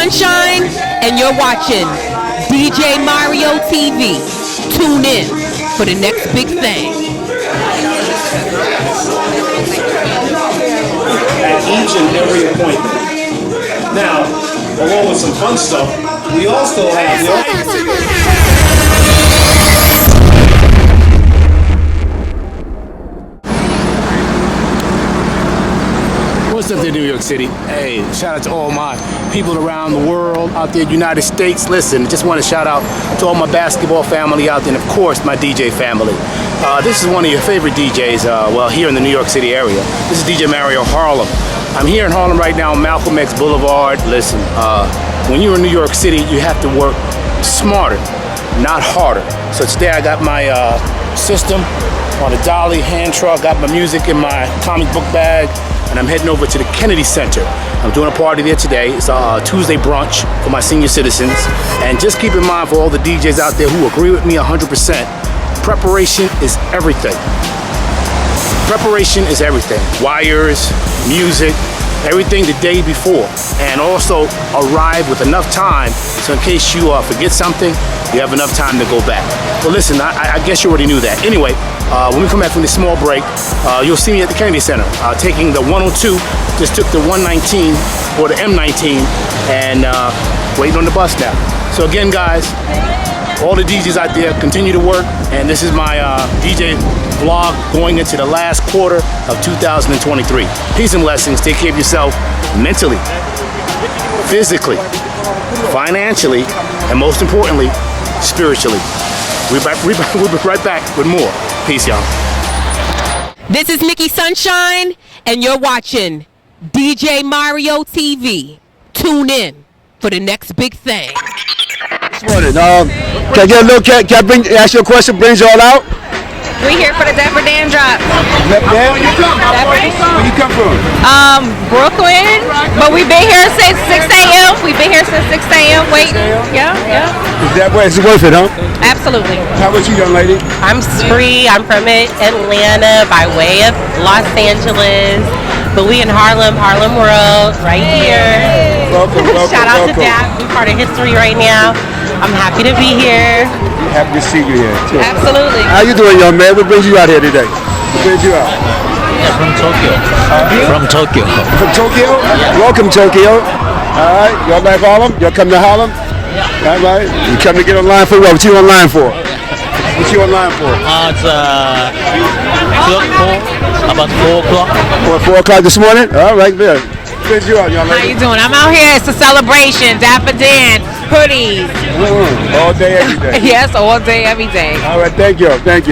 Sunshine, and you're watching DJ Mario TV. Tune in for the next big thing. At each and every appointment. Now, along with some fun stuff, we also have What's up there, New York City? Hey, shout out to all my people around the world out there, United States. Listen, just want to shout out to all my basketball family out there, and of course, my DJ family. This is one of your favorite DJs, well, here in the New York City area. This is DJ Mario Harlem. I'm here in Harlem right now, Malcolm X Boulevard. Listen, when you're in New York City, you have to work smarter, not harder. So today I got my system on a dolly hand truck, got my music in my comic book bag, and I'm heading over to the Kennedy Center. I'm doing a party there today. It's a Tuesday brunch for my senior citizens. And just keep in mind for all the DJs out there who agree with me 100%, preparation is everything. Preparation is everything. Wires, music, everything the day before. And also arrive with enough time so in case you forget something, you have enough time to go back. Well, listen, I guess you already knew that. Anyway, when we come back from this small break, you'll see me at the Kennedy Center taking the 102, just took the 119 or the M19 and waiting on the bus now. So again, guys, all the DJs out there, continue to work, and this is my DJ vlog going into the last quarter of 2023. Peace and blessings. Take care of yourself mentally, physically, financially, and most importantly, spiritually. We'll be right back with more. Peace, y'all. This is Mickey Sunshine, and you're watching DJ Mario TV. Tune in for the next big thing. This morning, can I get a little, can I ask you a question, brings you all out? We here for the Nefer drop. Where you come from? Brooklyn, but we've been here since 6 a.m. We've been here since 6 a.m. waiting. Yeah. Is that way? It's worth it, huh? Absolutely. How about you, young lady? I'm Spree. I'm from Atlanta by way of Los Angeles, but we in Harlem World, right here. Welcome. Shout out to Dap. We're part of history right now. I'm happy to be here. Happy to see you here, too. Absolutely. How you doing, young man? What brings you out here today? What brings you out? From Tokyo. From Tokyo. From Tokyo? Yeah. Welcome, Tokyo. All right. Y'all like Harlem? Y'all come to Harlem? Yeah. All right. You come to get online for what? What you online for? What you online for? It's 4 o'clock. 4 o'clock this morning? All right, good. Brings you out, young lady. How you doing? I'm out here. It's a celebration. Dapper Dan, hoodies. All day, every day. Yes, all day, every day. All right, thank you. Right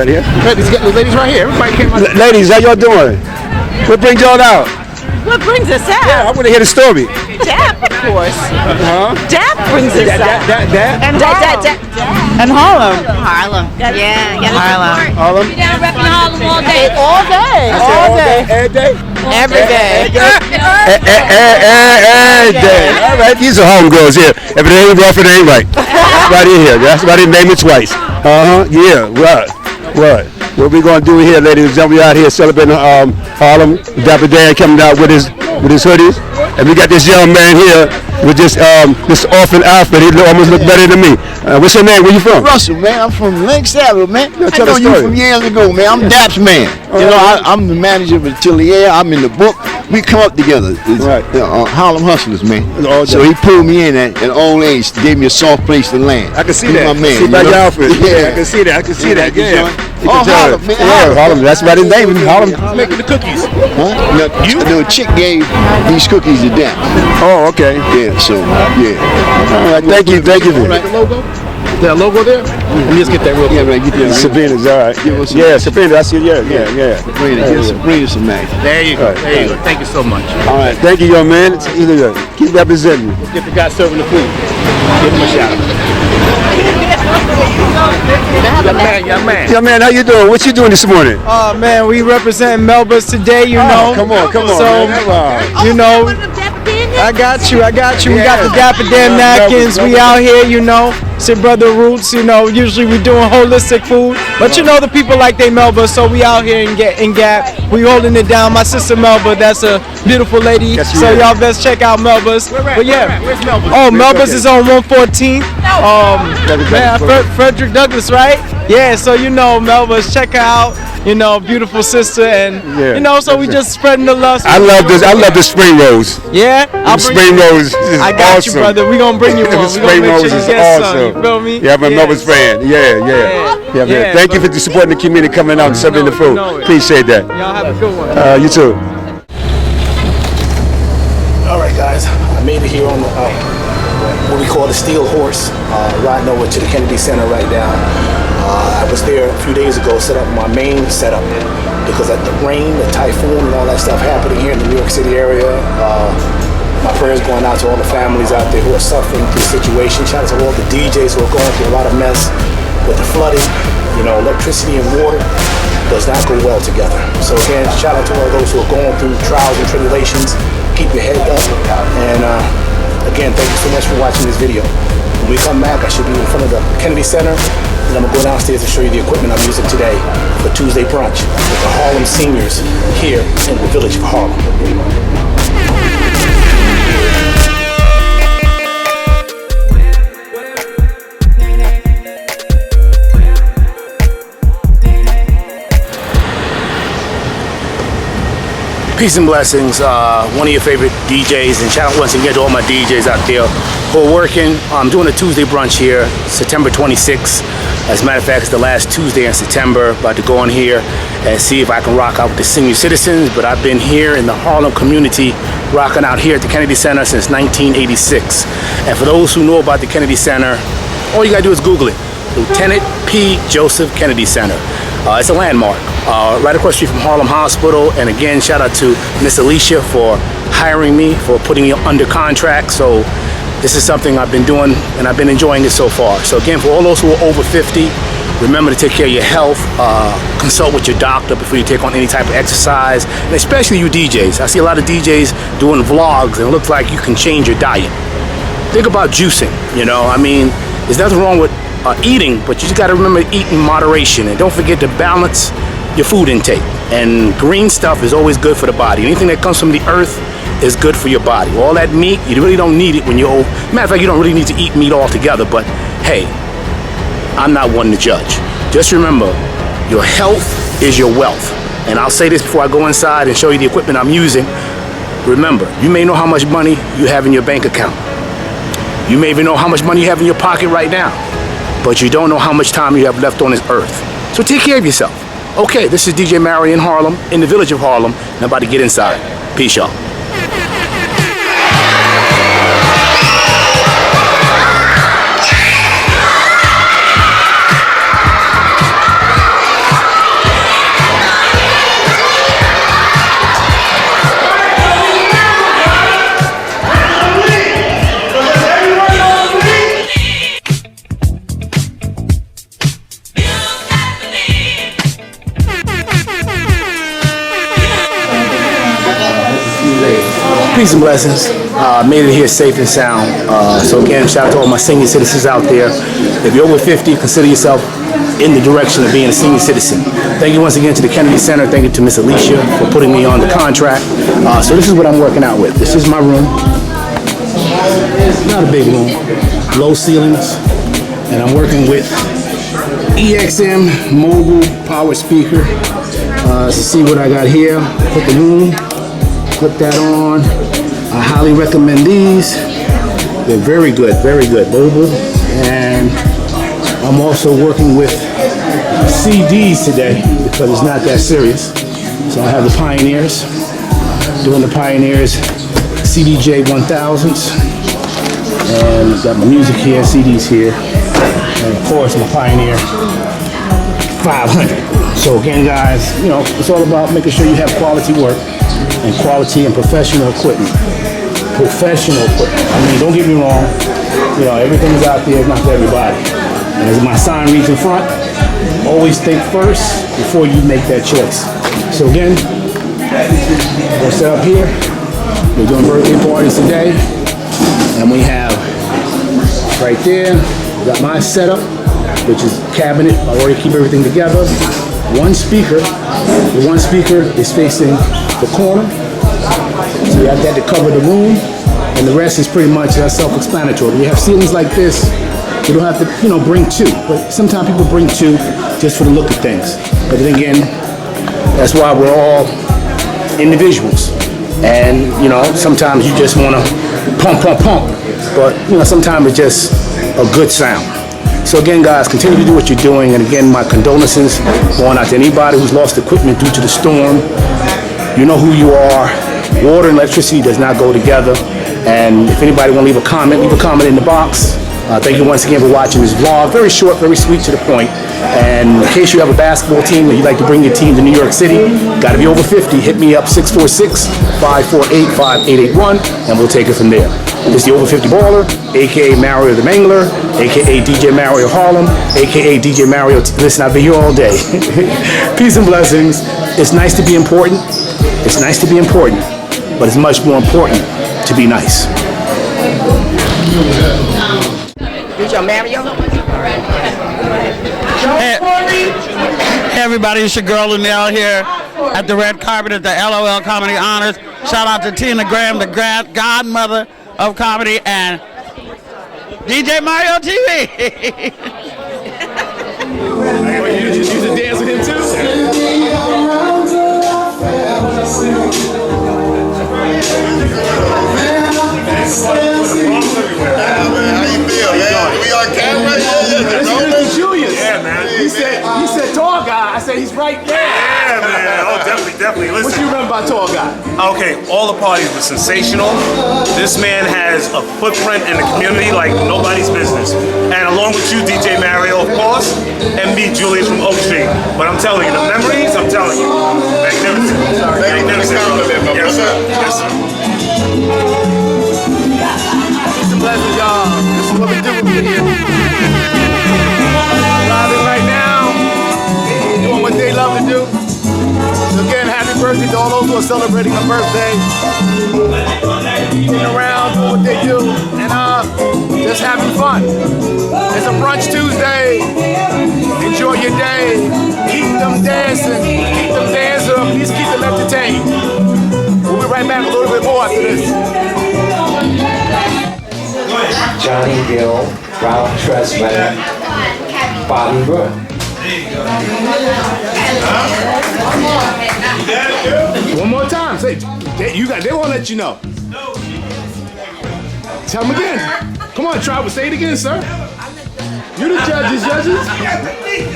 here? Ladies right here. Everybody came out. Ladies, how y'all doing? What brings y'all out? What brings us out? Yeah, I want to hear the story. Dap, of course. Huh? Dap brings us out. That? And Harlem. Yeah, Harlem? Be down repping Harlem all day. Every day? Every day. Every day. All right, these are homegirls here. If it ain't rough, it ain't right. Right in here. That's why they named it twice. Yeah, right. What we gonna do here, ladies and gentlemen? We out here celebrating Harlem. Dapper Dan coming out with his hoodies, and we got this young man here with this orphan outfit. He almost look better than me. What's your name? Where you from? Russell, man. I'm from Lake Saddle, man. I know you from years ago, man. I'm Dap's man. You know, I'm the manager of Atelier. I'm in the book. We come up together. Right. Harlem Hustlers, man. So he pulled me in at an old age, gave me a soft place to land. I can see He's that. my man. See by your outfit. Yeah. I can see that. Yeah. Harlem, man. Yeah, Harlem. That's about his name. Harlem. Making the cookies. Huh? The chick gave these cookies to Dap. Oh, okay. Yeah, so, yeah. All right, thank you. Right, the logo? That logo there? Let me just get that real quick. Yeah, man, get that. Sabrina's all right. Yeah, Sabrina. I see. Yeah. Sabrina some man. There you go. There you go. Thank you so much. All right, thank you, young man. Keep representing. Get the guy serving the food. Give him a shout out. Young man, how you doing? What you doing this morning? Oh man, we represent Melba's today, you know. Come on. So, man. you know, I got you. We got the Dapper Dan napkins. We out here, you know, It's your brother Roots. You know, usually we doing holistic food, but you know the people like they Melba, so we out here in Gap. We holding it down. My sister Melba, that's a beautiful lady. Yes, So y'all best check out Melba's. But yeah, Where's Melba's? oh, Melba's is on 114th. Man, Frederick Douglass, right? Yeah, so you know Melba's. Check her out. You know, beautiful sister, and you know, so we just spreading the love. I love this. I love the spring rolls. Yeah, The spring rolls is I got awesome. you, brother. We gonna bring you one. The We spring gonna make rolls sure is you get some. awesome. You feel me? Yeah, I'm a Melba's fan. Yeah, man. Yeah, Thank you for supporting the community, coming out and serving the food. Appreciate that. Y'all have a good one. You too. All right, guys, I made it here on what we call the Steel Horse, riding over to the Kennedy Center right now. I was there a few days ago, set up my main setup because of the rain, the typhoon, and all that stuff happening here in the New York City area. My prayers going out to all the families out there who are suffering through the situation. Shout out to all the DJs who are going through a lot of mess with the flooding. You know, electricity and water does not go well together. So again, shout out to all those who are going through trials and tribulations. Keep your head up. And again, thank you so much for watching this video. When we come back, I should be in front of the Kennedy Center. And I'm gonna go downstairs and show you the equipment I'm using today for Tuesday brunch with the Harlem seniors here in the village of Harlem. Peace and blessings. One of your favorite DJs, and shout out once again to all my DJs out there who are working. I'm doing a Tuesday brunch here, September 26th. As a matter of fact, it's the last Tuesday in September. About to go in here and see if I can rock out with the senior citizens. But I've been here in the Harlem community, rocking out here at the Kennedy Center since 1986. And for those who know about the Kennedy Center, all you gotta do is Google it. Lieutenant P. Joseph Kennedy Center. It's a landmark right across the street from Harlem Hospital. And again, shout out to Miss Alicia for hiring me, for putting me under contract. So this is something I've been doing and I've been enjoying it so far. So again, for all those who are over 50, remember to take care of your health. Consult with your doctor before you take on any type of exercise. And especially you DJs. I see a lot of DJs doing vlogs and it looks like you can change your diet. Think about juicing, you know. I mean, there's nothing wrong with eating, but you just got to remember to eat in moderation, and don't forget to balance your food intake. And green stuff is always good for the body. Anything that comes from the earth is good for your body. All that meat, you really don't need it when you're old. Matter of fact, you don't really need to eat meat altogether, but hey, I'm not one to judge. Just remember, your health is your wealth. And I'll say this before I go inside and show you the equipment I'm using. Remember, you may know how much money you have in your bank account. You may even know how much money you have in your pocket right now, but you don't know how much time you have left on this earth. So take care of yourself. Okay, this is DJ Mary in Harlem, in the village of Harlem, and I'm about to get inside. Peace, y'all. Peace and blessings. Made it here safe and sound. So again, shout out to all my senior citizens out there. If you're over 50, consider yourself in the direction of being a senior citizen. Thank you once again to the Kennedy Center. Thank you to Miss Alicia for putting me on the contract. So this is what I'm working out with. This is my room. Not a big room. Low ceilings. And I'm working with EXM mobile power speaker. To see what I got here. Put the room. Clip that on. I highly recommend these. They're very good, mobile. And I'm also working with CDs today because it's not that serious. So I have the Pioneers, doing the Pioneers CDJ 1000s. And got my music here, CDs here. And of course my Pioneer 500. So again guys, you know, it's all about making sure you have quality work and quality and professional equipment. Professional equipment. I mean, don't get me wrong, you know, everything's out there, not for everybody. And as my sign reads in front, always think first before you make that choice. So again, we're set up here. We're doing birthday parties today. And we have right there, Got my setup, which is cabinet. I already keep everything together. One speaker. The one speaker is facing the corner. So you have that to cover the room. And the rest is pretty much self-explanatory. You have ceilings like this, you don't have to, bring two. But sometimes people bring two just for the look of things. But then again, that's why we're all individuals. And, sometimes you just want to pump. But, sometimes it's just a good sound. So again, guys, continue to do what you're doing. And again, my condolences going out to anybody who's lost equipment due to the storm. You know who you are. Water and electricity does not go together. And if anybody want to leave a comment in the box. Thank you once again for watching this vlog. Very short, very sweet, to the point. And in case you have a basketball team and you'd like to bring your team to New York City, got to be over 50. Hit me up, 646-548-5881, and we'll take it from there. This is the Over 50 Baller, a.k.a. Mario the Mangler, a.k.a. DJ Mario Harlem, a.k.a. DJ Mario. Listen, I've been here all day. Peace and blessings. It's nice to be important. It's nice to be important, but it's much more important to be nice. DJ Mario. Hey everybody, it's your girl Lunell here at the red carpet at the LOL Comedy Honors. Shout out to Tina Graham, the godmother of comedy, and DJ Mario TV. You just use to dance with him too? How you feel, man? We on camera? That's Julius. Yeah, man. He said tall guy. I said he's right there. Yeah, man. Oh, definitely. Listen. What you remember about tall guy? Okay, all the parties were sensational. This man has a footprint in the community like nobody's business. And along with you, DJ Mario, of course, and me, Julius from Oak Street. But I'm telling you, the memories, magnificent. Magnificent. Yes, sir. Yes, sir. Blessings, y'all. This is what we do here. Driving right now, doing what they love to do. So again, happy birthday to all those who are celebrating a birthday. Getting around, doing what they do, and just having fun. It's a Brunch Tuesday. Enjoy your day. Keep them dancing. Keep them dancing. Please keep them entertained. We'll be right back a little bit more after this. Johnny Gill, Ralph Tresvant, Bobby Brook. One more time. Say, they won't let you know. Tell them again. Come on, try. Say it again, sir. You the judges.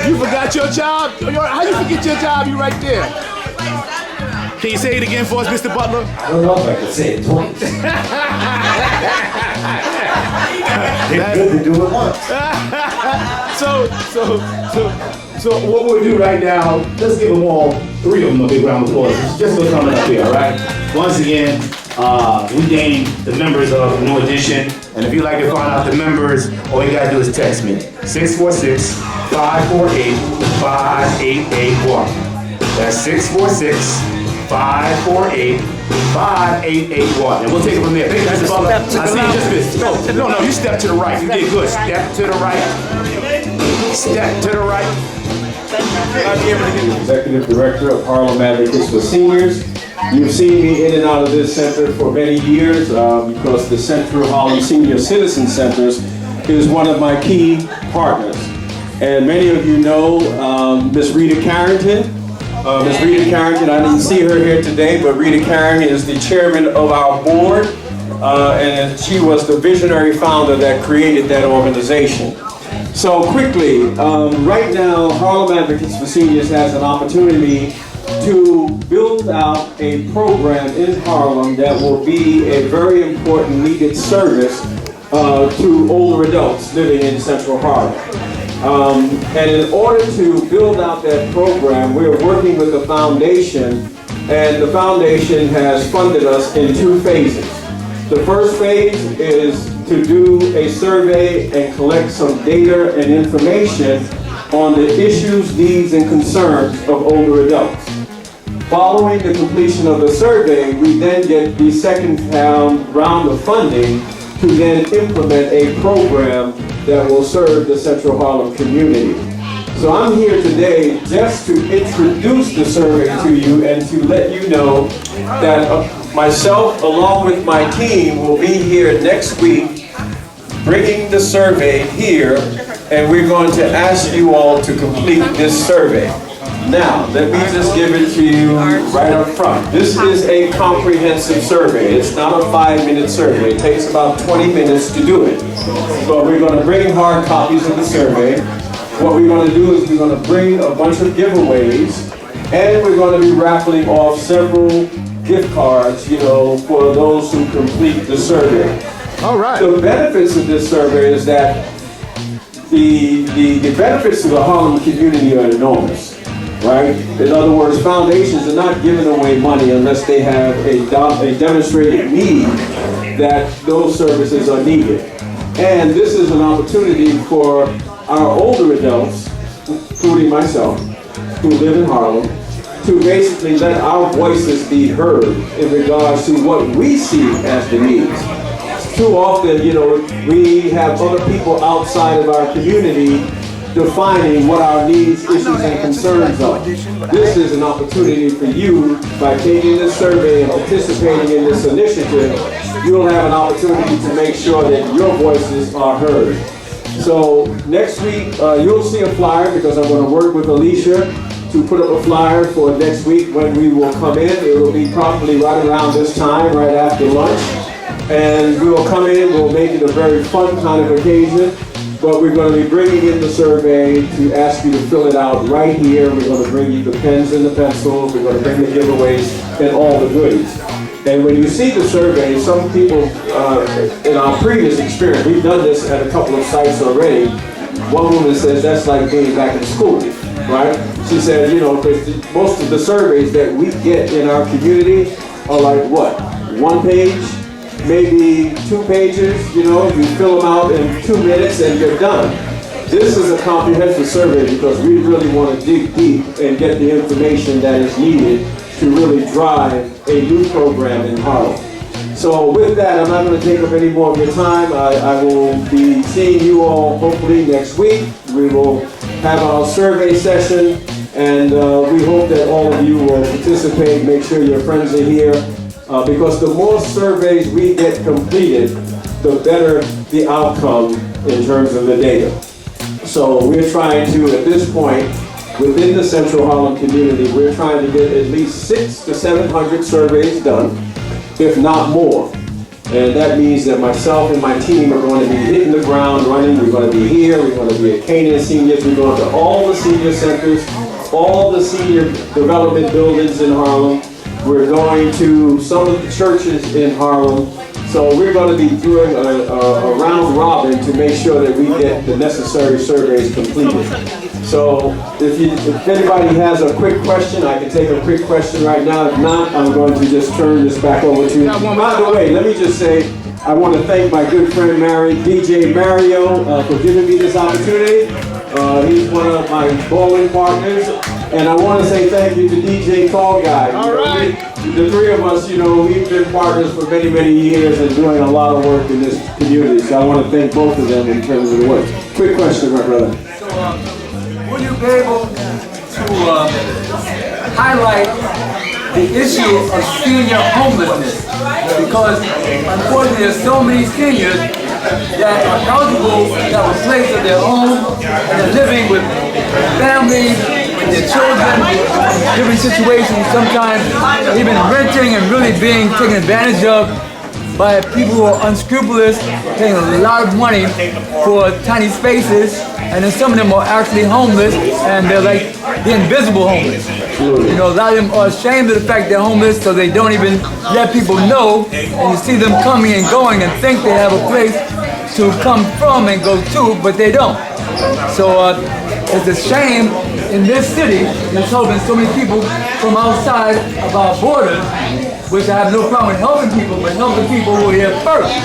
You forgot your job. How you forget your job? You right there. Can you say it again for us, Mr. Butler? I don't know if I can say it twice. It's good to do it once. So what we'll do right now, let's give them all, 3 of them, a big round of applause. Just for coming up here, all right? Once again, we named the members of New Edition, and if you'd like to find out the members, all you gotta do is text me, 646-548-5881. That's 646-548-5881. And we'll take it from there. Thank you, Mr. Butler. I see you just missed. No, you step to the right. You did good. Step to the right. Step to the right. Executive Director of Harlem Advocates for Seniors. You've seen me in and out of this center for many years because the Central Harlem Senior Citizen Centers is one of my key partners. And many of you know Ms. Rita Carrington. Ms. Rita Carrington, I didn't see her here today, but Rita Carrington is the chairman of our board, and she was the visionary founder that created that organization. So quickly, right now, Harlem Advocates for Seniors has an opportunity to build out a program in Harlem that will be a very important needed service to older adults living in Central Harlem. And in order to build out that program, we're working with the foundation, and the foundation has funded us in 2 phases. The first phase is to do a survey and collect some data and information on the issues, needs, and concerns of older adults. Following the completion of the survey, we then get the second round of funding to then implement a program that will serve the Central Harlem community. So I'm here today just to introduce the survey to you and to let you know that myself along with my team will be here next week bringing the survey here, and we're going to ask you all to complete this survey. Now, let me just give it to you right up front. This is a comprehensive survey. It's not a 5-minute survey. It takes about 20 minutes to do it. But we're going to bring hard copies of the survey. What we're going to do is we're going to bring a bunch of giveaways, and we're going to be raffling off several gift cards, you know, for those who complete the survey. All right. The benefits of this survey is that the benefits to the Harlem community are enormous, right? In other words, foundations are not giving away money unless they have a demonstrated need that those services are needed. And this is an opportunity for our older adults, including myself, who live in Harlem, to basically let our voices be heard in regards to what we see as the needs. Too often, you know, we have other people outside of our community defining what our needs, issues, and concerns are. This is an opportunity for you, by taking this survey and participating in this initiative, you'll have an opportunity to make sure that your voices are heard. So next week, you'll see a flyer because I'm going to work with Alicia to put up a flyer for next week when we will come in. It will be probably right around this time, right after lunch. And we will come in, we'll make it a very fun kind of occasion, but we're going to be bringing in the survey to ask you to fill it out right here. We're going to bring you the pens and the pencils, we're going to bring the giveaways and all the goodies. And when you see the survey, some people, in our previous experience, we've done this at a couple of sites already. One woman says that's like being back in school, right? She said, you know, because most of the surveys that we get in our community are like what? 1 page? Maybe 2 pages, you know, you fill them out in 2 minutes and you're done. This is a comprehensive survey because we really want to dig deep and get the information that is needed to really drive a new program in Harlem. So with that, I'm not going to take up any more of your time. I will be seeing you all hopefully next week. We will have our survey session, and we hope that all of you will participate. Make sure your friends are here. Because the more surveys we get completed, the better the outcome in terms of the data. So we're trying to, at this point, within the Central Harlem community, we're trying to get at least 600 to 700 surveys done, if not more. And that means that myself and my team are going to be hitting the ground running. We're going to be here, we're going to be at Canaan Seniors, we're going to all the senior centers, all the senior development buildings in Harlem. We're going to some of the churches in Harlem. So we're going to be doing a round robin to make sure that we get the necessary surveys completed. So if anybody has a quick question, I can take a quick question right now. If not, I'm going to just turn this back over to you. By the way, let me just say, I want to thank my good friend DJ Mario, for giving me this opportunity. He's one of my bowling partners. And I want to say thank you to DJ Tall Guy. All right. The three of us, you know, we've been partners for many, many years and doing a lot of work in this community. So I want to thank both of them in terms of the work. Quick question, my brother. So, will you be able to highlight the issue of senior homelessness? Because unfortunately, there's so many seniors that are eligible to have a place of their own and are living with families, with their children, different situations, sometimes even renting and really being taken advantage of by people who are unscrupulous, paying a lot of money for tiny spaces, and then some of them are actually homeless, and they're like the invisible homeless. You know, a lot of them are ashamed of the fact they're homeless, so they don't even let people know, and you see them coming and going and think they have a place to come from and go to, but they don't. So it's a shame in this city, there's helping so many people from outside of our borders, which I have no problem with helping people, but helping people who are here first.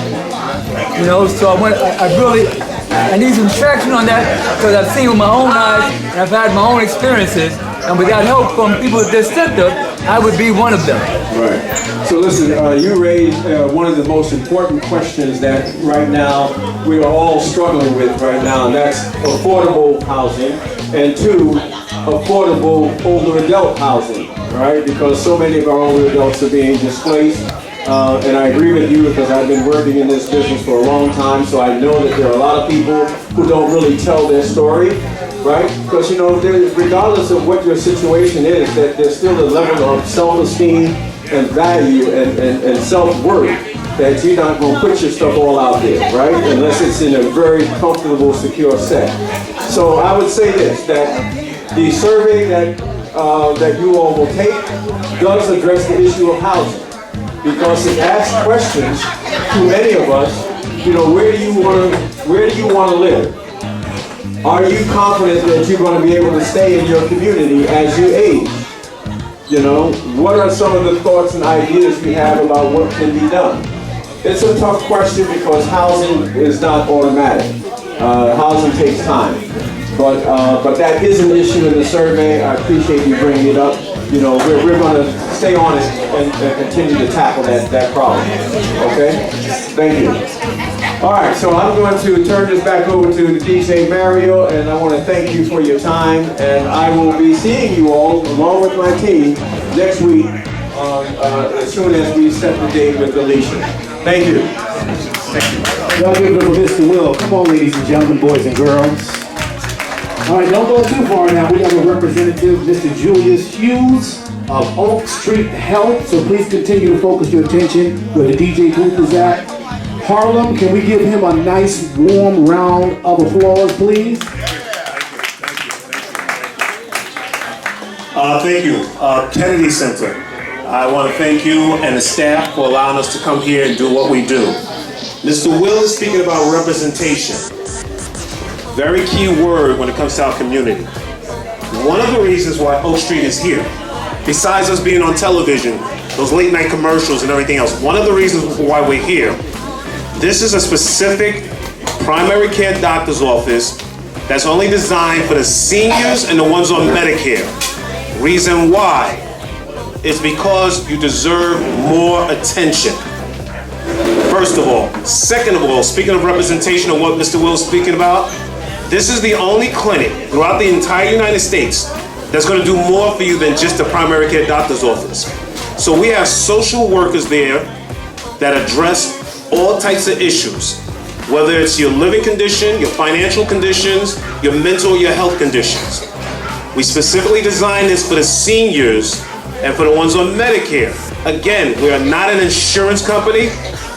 You know, so I need some traction on that because I've seen with my own eyes and I've had my own experiences And without help from people at this center, I would be one of them. Right. So listen, you raised one of the most important questions that right now we are all struggling with right now, and that's affordable housing, and two, affordable older adult housing, right? Because so many of our older adults are being displaced. And I agree with you because I've been working in this business for a long time, so I know that there are a lot of people who don't really tell their story, right? Because, you know, regardless of what your situation is, that there's still a level of self-esteem and value and self-worth that you're not going to put your stuff all out there, right? Unless it's in a very comfortable, secure set. So I would say this, that the survey that you all will take does address the issue of housing. Because it asks questions to many of us, you know, where do you want to live? Are you confident that you're going to be able to stay in your community as you age? You know, what are some of the thoughts and ideas you have about what can be done? It's a tough question because housing is not automatic. Housing takes time. But that is an issue in the survey. I appreciate you bringing it up. You know, we're going to stay on it and continue to tackle that problem. Okay? Thank you. All right, so I'm going to turn this back over to DJ Mario, and I want to thank you for your time. And I will be seeing you all, along with my team, next week as soon as we set the date with Alicia. Thank you. Y'all give it up for Mr. Will. Come on, ladies and gentlemen, boys and girls. All right, don't go too far now. We have a representative, Mr. Julius Hughes of Oak Street Health. So please continue to focus your attention where the DJ booth is at. Harlem, can we give him a nice warm round of applause, please? Thank you. Kennedy Center. I want to thank you and the staff for allowing us to come here and do what we do. Mr. Will is speaking about representation. Very key word when it comes to our community. One of the reasons why Oak Street is here, besides us being on television, those late night commercials and everything else, one of the reasons why we're here, this is a specific primary care doctor's office that's only designed for the seniors and the ones on Medicare. Reason why is because you deserve more attention. First of all. Second of all, speaking of representation of what Mr. Will is speaking about, this is the only clinic throughout the entire United States that's going to do more for you than just a primary care doctor's office. So we have social workers there that address all types of issues, whether it's your living condition, your financial conditions, your mental or your health conditions. We specifically designed this for the seniors and for the ones on Medicare. Again, we are not an insurance company.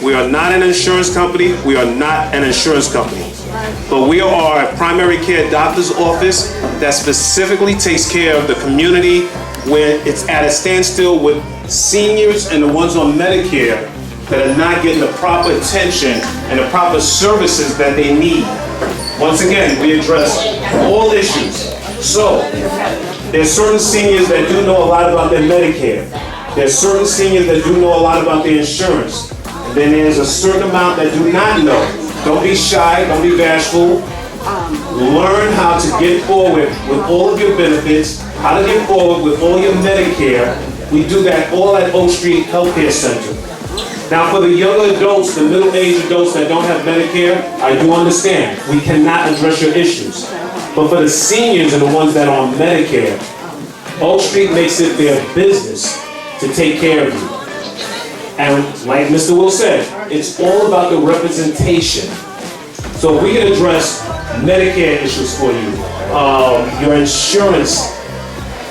We are not an insurance company. We are not an insurance company. But we are a primary care doctor's office that specifically takes care of the community where it's at a standstill with seniors and the ones on Medicare that are not getting the proper attention and the proper services that they need. Once again, we address all issues. So, there's certain seniors that do know a lot about their Medicare. There's certain seniors that do know a lot about their insurance. And then there's a certain amount that do not know. Don't be shy, don't be bashful. Learn how to get forward with all of your benefits, how to get forward with all your Medicare. We do that all at Oak Street Healthcare Center. Now for the younger adults, the middle-aged adults that don't have Medicare, I do understand. We cannot address your issues. But for the seniors and the ones that are on Medicare, Oak Street makes it their business to take care of you. And like Mr. Will said, it's all about the representation. So we can address Medicare issues for you, your insurance,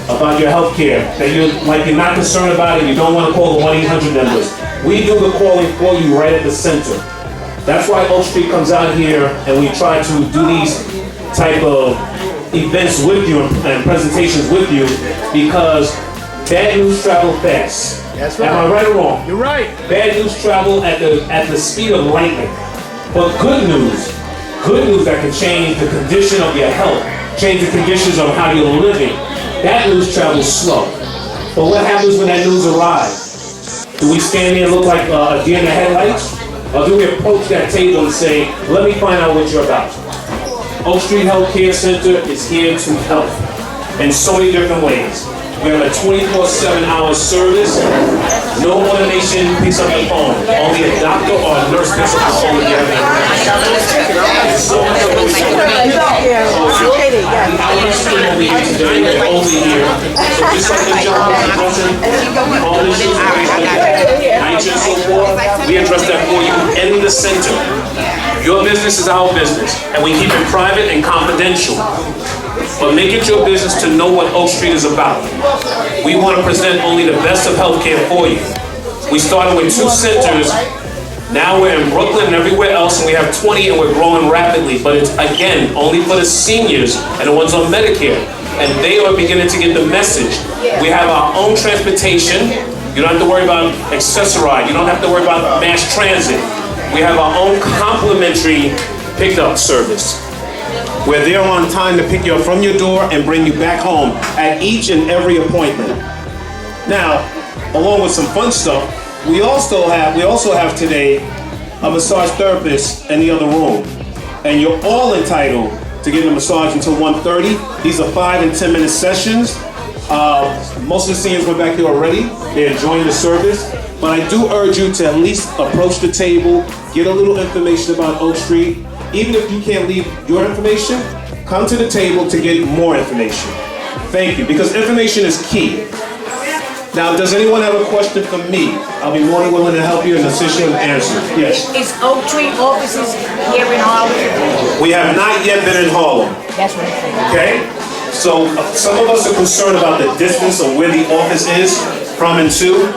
about your health care, that you're not concerned about it, you don't want to call the 1-800 numbers. We do the calling for you right at the center. That's why Oak Street comes out here and we try to do these type of events with you and presentations with you, because bad news travel fast. That's right. Am I right or wrong? You're right. Bad news travel at the speed of lightning. But good news that can change the condition of your health, change the conditions of how you're living, that news travels slow. But what happens when that news arrives? Do we stand there and look like a deer in the headlights? Or do we approach that table and say, let me find out what you're about? Oak Street Healthcare Center is here to help. in so many different ways. We have a 24/7 hour service. No ordination picks up the phone. Only a doctor or a nurse picks up the phone if you have any emergency. So much of what we do. Our student over here today, they're over here. So just like the job, home issues, night and so forth, we address that for you in the center. Your business is our business, and we keep it private and confidential. But make it your business to know what Oak Street is about. We want to present only the best of healthcare for you. We started with 2 centers. Now we're in Brooklyn and everywhere else, and we have 20, and we're growing rapidly. But it's, again, only for the seniors and the ones on Medicare. And they are beginning to get the message. We have our own transportation. You don't have to worry about Accessoride. You don't have to worry about mass transit. We have our own complimentary pickup service. We're there on time to pick you up from your door and bring you back home at each and every appointment. Now, along with some fun stuff, we also have today a massage therapist in the other room. And you're all entitled to get a massage until 1:30. These are 5 and 10 minute sessions. Most of the seniors went back here already. They're enjoying the service. But I do urge you to at least approach the table, get a little information about Oak Street. Even if you can't leave your information, come to the table to get more information. Thank you, because information is key. Now, does anyone have a question for me? I'll be more than willing to help you and assist you with answers. Yes? Is Oak Tree offices here in Harlem? We have not yet been in Harlem. That's what I'm saying. Okay? So some of us are concerned about the distance of where the office is from and to.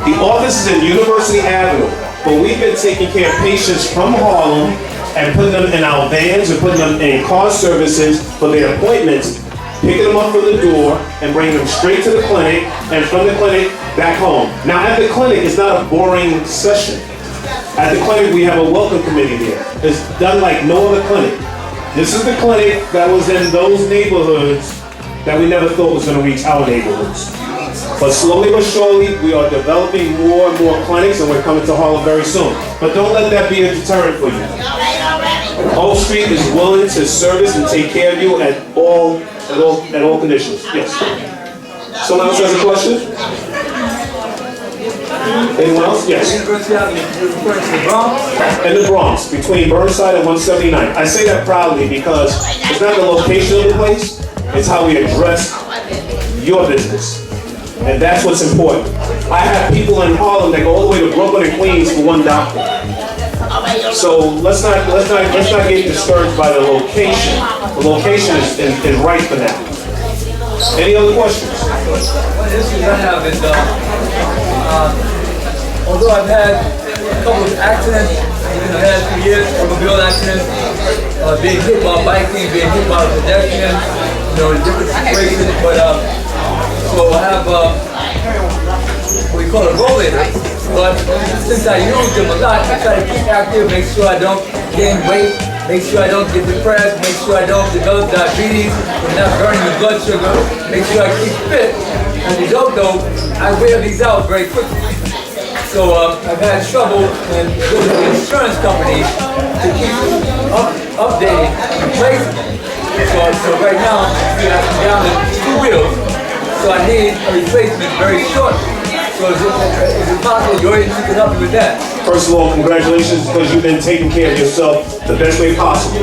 The office is in University Avenue, but we've been taking care of patients from Harlem and putting them in our vans and putting them in car services for their appointments, picking them up from the door and bringing them straight to the clinic, and from the clinic back home. Now at the clinic, it's not a boring session. At the clinic, we have a welcome committee there. It's done like no other clinic. This is the clinic that was in those neighborhoods that we never thought was going to reach our neighborhoods. But slowly but surely, we are developing more and more clinics, and we're coming to Harlem very soon. But don't let that be a deterrent for you. Oak Street is willing to service and take care of you at all conditions. Yes. Someone else has a question? Anyone else? Yes. In the Bronx, between Burnside and 179. I say that proudly because it's not the location of the place, it's how we address your business. And that's what's important. I have people in Harlem that go all the way to Brooklyn and Queens for one doctor. So let's not get discouraged by the location. The location is right for that. Any other questions? One issue I have is, although I've had a couple of accidents in the last few years, automobile accidents, being hit while biking, being hit by a pedestrian, in different situations, but so I have what we call a rollator, but since I use them a lot, I try to keep active, make sure I don't gain weight, make sure I don't get depressed, make sure I don't develop diabetes, I'm not burning the blood sugar, make sure I keep fit. As a result though, I wear these out very quickly. So I've had trouble and go to the insurance company to keep updating, replacing them. So right now, I'm down to 2 wheels. So I need a replacement very short. So is it possible your agency can help me with that? First of all, congratulations, because you've been taking care of yourself the best way possible.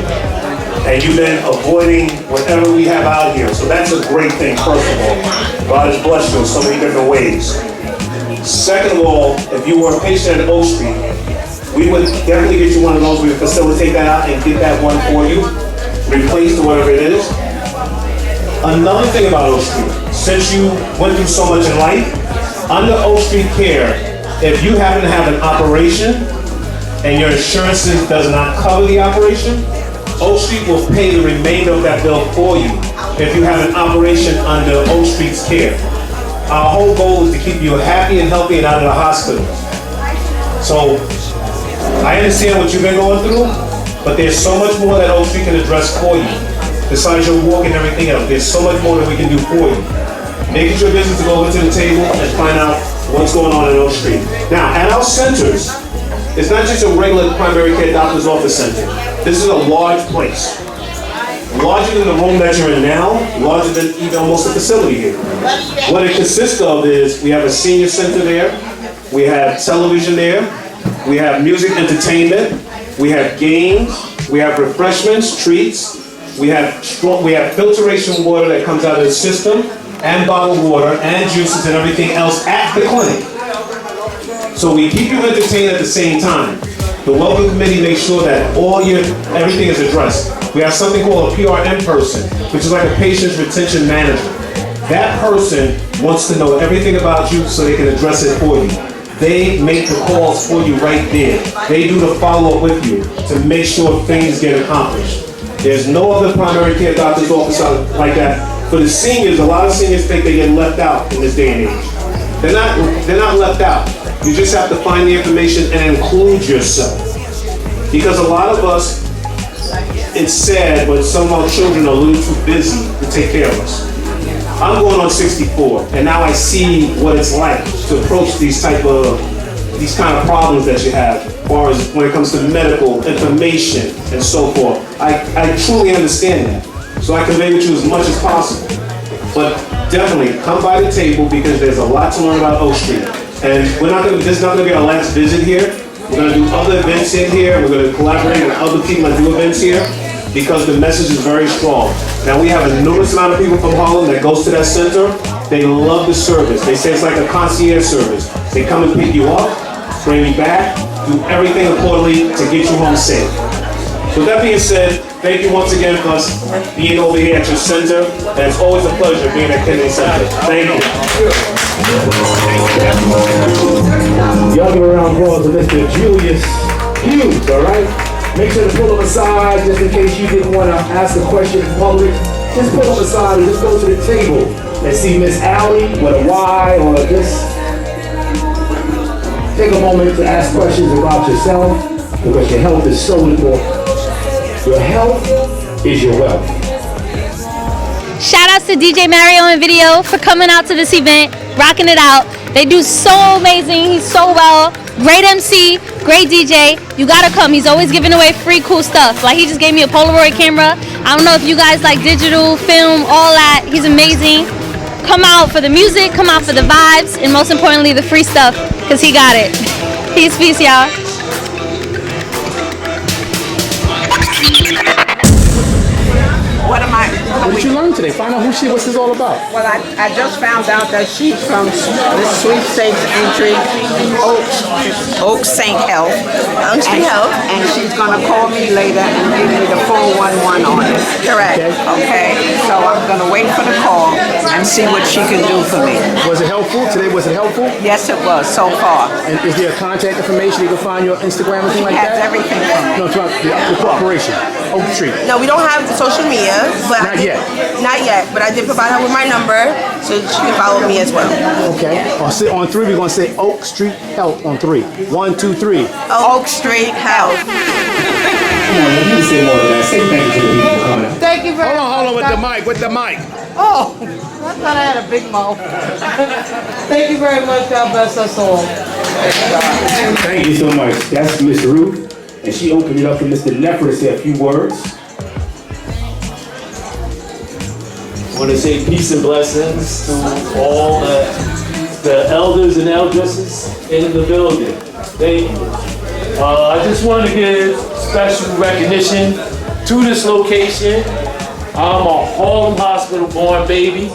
And you've been avoiding whatever we have out here. So that's a great thing, first of all. God has blessed you in so many different ways. Second of all, if you were a patient at Oak Street, we would definitely get you one of those. We would facilitate that out and get that one for you, replaced or whatever it is. Another thing about Oak Street, since you went through so much in life, under Oak Street Care, if you happen to have an operation and your insurance does not cover the operation, Oak Street will pay the remainder of that bill for you if you have an operation under Oak Street's care. Our whole goal is to keep you happy and healthy and out of the hospital. So, I understand what you've been going through, but there's so much more that Oak Street can address for you. Besides your walk and everything else, there's so much more that we can do for you. Make it your business to go over to the table and find out what's going on in Oak Street. Now, at our centers, it's not just a regular primary care doctor's office center. This is a large place. larger than the room that you're in now, larger than even almost the facility here. What it consists of is we have a senior center there, we have television there, we have music entertainment, we have games, we have refreshments, treats, we have filtration water that comes out of the system, and bottled water, and juices and everything else at the clinic. So we keep you entertained at the same time. The welcome committee makes sure that everything is addressed. We have something called a PRM person, which is like a patient's retention manager. That person wants to know everything about you so they can address it for you. They make the calls for you right there. They do the follow-up with you to make sure things get accomplished. There's no other primary care doctor's office like that. For the seniors, a lot of seniors think they get left out in this day and age. They're not left out. You just have to find the information and include yourself. Because a lot of us, it's sad, but some of our children are a little too busy to take care of us. I'm going on 64, and now I see what it's like to approach these kind of problems that you have, as far as when it comes to medical information and so forth. I truly understand that. So I convey with you as much as possible. But definitely come by the table because there's a lot to learn about Oak Street. And this is not going to be our last visit here. We're going to do other events in here. We're going to collaborate with other people that do events here because the message is very strong. Now we have a numerous amount of people from Harlem that goes to that center. They love the service. They say it's like a concierge service. They come and pick you up, bring you back, do everything accordingly to get you home safe. With that being said, thank you once again for us being over here at your center. And it's always a pleasure being at Kennedy Center. Thank you. Y'all give a round of applause to Mr. Julius Hughes, all right? Make sure to pull him aside just in case you didn't want to ask a question in public. Just pull him aside and just go to the table and see Miss Allie with a Y or just take a moment to ask questions about yourself because your health is so important. Your health is your wealth. Shout outs to DJ Mario and Video for coming out to this event, rocking it out. They do so amazing. He's so well. Great MC, great DJ. You gotta come. He's always giving away free cool stuff. Like he just gave me a Polaroid camera. I don't know if you guys like digital, film, all that. He's amazing. Come out for the music, come out for the vibes, and most importantly, the free stuff, because he got it. Peace, y'all. What did you learn today? Find out what's this all about. Well, I just found out that she's from the sweepstakes entry, Oak St. Health. Oak St. Health. And she's going to call me later and give me the 411 on it. Correct. Okay. So I'm going to wait for the call and see what she can do for me. Was it helpful? Today, was it helpful? Yes, it was, so far. And is there contact information you can find your Instagram or anything like that? Has everything from me. No, the corporation, Oak Street. No, we don't have social media, but Not yet. Not yet, but I did provide her with my number so she can follow me as well. Okay. On 3, we're going to say Oak Street Health on 3. 1, 2, 3. Oak Street Health. Come on, you need to say more than that. Say thank you to the people coming. Thank you very much. Hold on with the mic. Oh, I thought I had a big mouth. Thank you very much. God bless us all. Thank you so much. That's Miss Ruth, and she opened it up for Mr. Nefer to say a few words. I want to say peace and blessings to all the elders and eldresses in the building. Thank you. I just want to give special recognition to this location. I'm a Harlem Hospital born baby.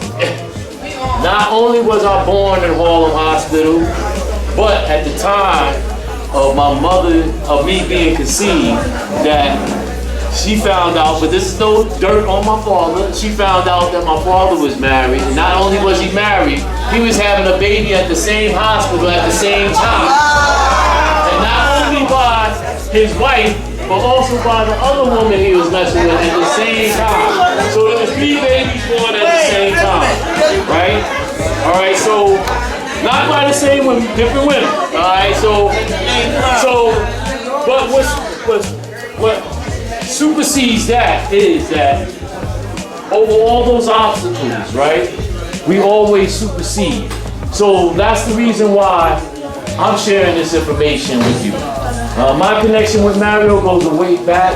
Not only was I born in Harlem Hospital, but at the time of me being conceived, that she found out, but this is no dirt on my father, she found out that my father was married. And not only was he married, he was having a baby at the same hospital at the same time. And not only by his wife, but also by the other woman he was messing with at the same time. So there was 3 babies born at the same time, right? All right, so not by the same women, different women. All right, but what supersedes that is that over all those obstacles, right, we always supersede. So that's the reason why I'm sharing this information with you. My connection with Mario goes way back.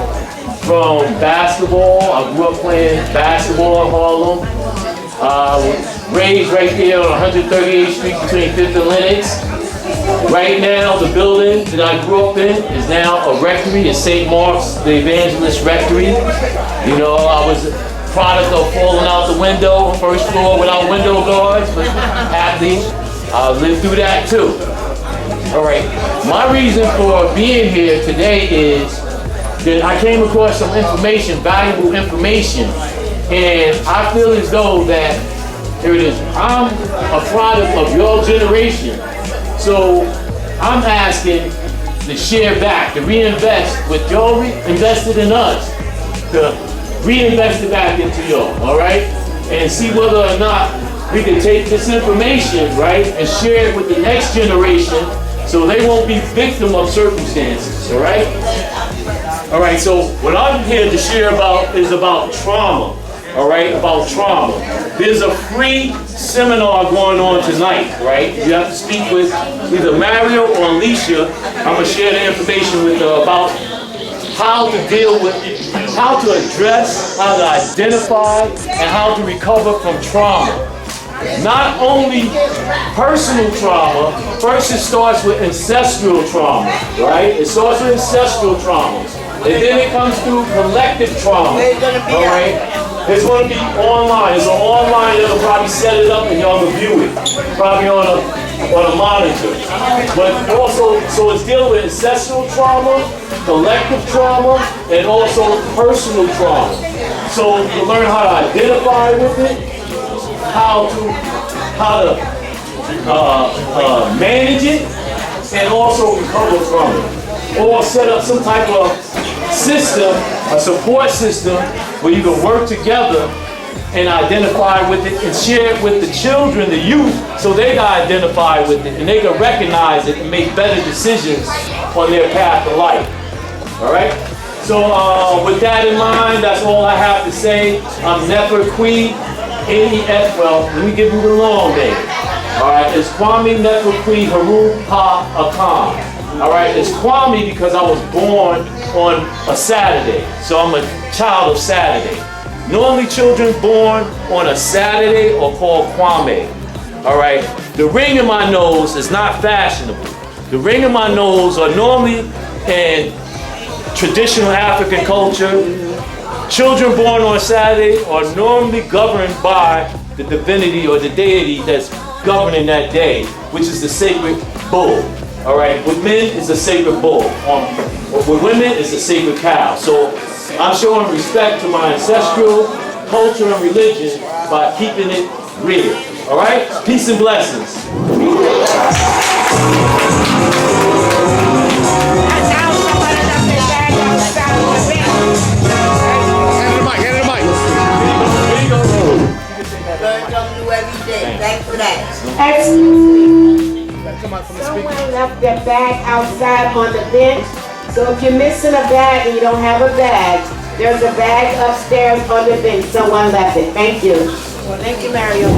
from basketball. I grew up playing basketball in Harlem. Raised right there on 138th Street between 5th and Lenox. Right now, the building that I grew up in is now a rectory. It's St. Mark's, the Evangelist Rectory. You know, I was a product of falling out the window, first floor without window guards, but happily I lived through that too. All right, my reason for being here today is that I came across some information, valuable information, and I feel as though that, here it is, I'm a product of your generation. So I'm asking to share back, to reinvest what y'all invested in us, to reinvest it back into y'all, all right? And see whether or not we can take this information, right, and share it with the next generation so they won't be victim of circumstances, all right? All right, so what I'm here to share about is about trauma. All right, about trauma. There's a free seminar going on tonight, right? You have to speak with either Mario or Alicia. I'm gonna share the information with about how to deal with, how to address, how to identify, and how to recover from trauma. Not only personal trauma, first it starts with ancestral trauma, right? It starts with ancestral traumas. And then it comes through collective trauma, all right? It's going to be online. It's an online that'll probably set it up and y'all will view it. Probably on a monitor. But also, so it's dealing with ancestral trauma, collective trauma, and also personal trauma. So you learn how to identify with it, how to manage it, and also recover from it. Or set up some type of system, a support system, where you can work together and identify with it and share it with the children, the youth, so they can identify with it and they can recognize it and make better decisions on their path of life. All right? So with that in mind, that's all I have to say. I'm Nefer Queen, N-E-F, well, let me give you the long name. All right, it's Kwame Nefer Queen Haru Ha Akan. All right, it's Kwame because I was born on a Saturday, so I'm a child of Saturday. Normally children born on a Saturday are called Kwame. All right, the ring in my nose is not fashionable. The ring in my nose are normally in traditional African culture. Children born on Saturday are normally governed by the divinity or the deity that's governing that day, which is the sacred bull. All right, with men it's a sacred bull. With women it's a sacred cow. So I'm showing respect to my ancestral culture and religion by keeping it real. All right, peace and blessings. Thanks for that. Someone left their bag outside on the bench. So if you're missing a bag and you don't have a bag, there's a bag upstairs on the bench. Someone left it. Thank you. Well, thank you, Mario.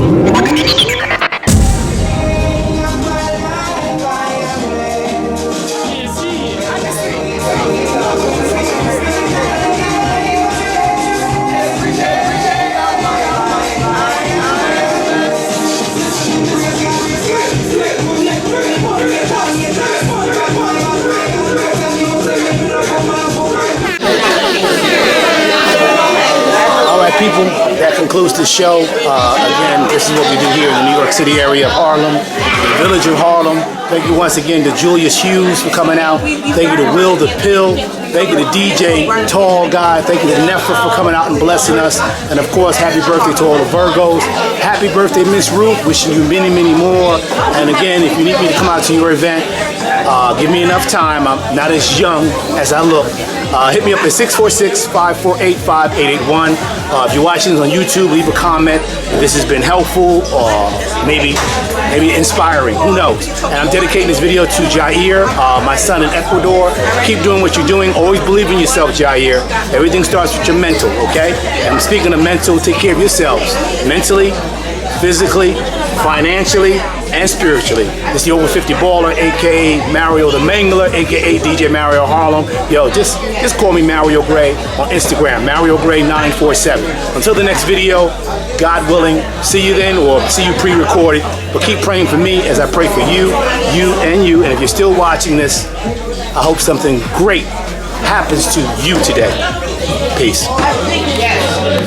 People, that concludes the show. Again, this is what we do here in the New York City area of Harlem, the village of Harlem. Thank you once again to Julius Hughes for coming out. Thank you to Will the Pill. Thank you to DJ Tall Guy. Thank you to Nefer for coming out and blessing us. And of course, happy birthday to all the Virgos. Happy birthday, Miss Ruth. Wishing you many, many more. And again, if you need me to come out to your event, give me enough time. I'm not as young as I look. Hit me up at 646-548-5881. If you're watching this on YouTube, leave a comment. This has been helpful or maybe inspiring. Who knows? And I'm dedicating this video to Jair, my son in Ecuador. Keep doing what you're doing. Always believe in yourself, Jair. Everything starts with your mental, okay? And speaking of mental, take care of yourselves. Mentally, physically, financially, and spiritually. It's the Over 50 Baller, aka Mario the Mangler, aka DJ Mario Harlem. Yo, just call me Mario Gray on Instagram, Mario Gray 947. Until the next video, God willing, see you then, or see you pre-recorded. But keep praying for me as I pray for you, and you. And if you're still watching this, I hope something great happens to you today. Peace. Yes.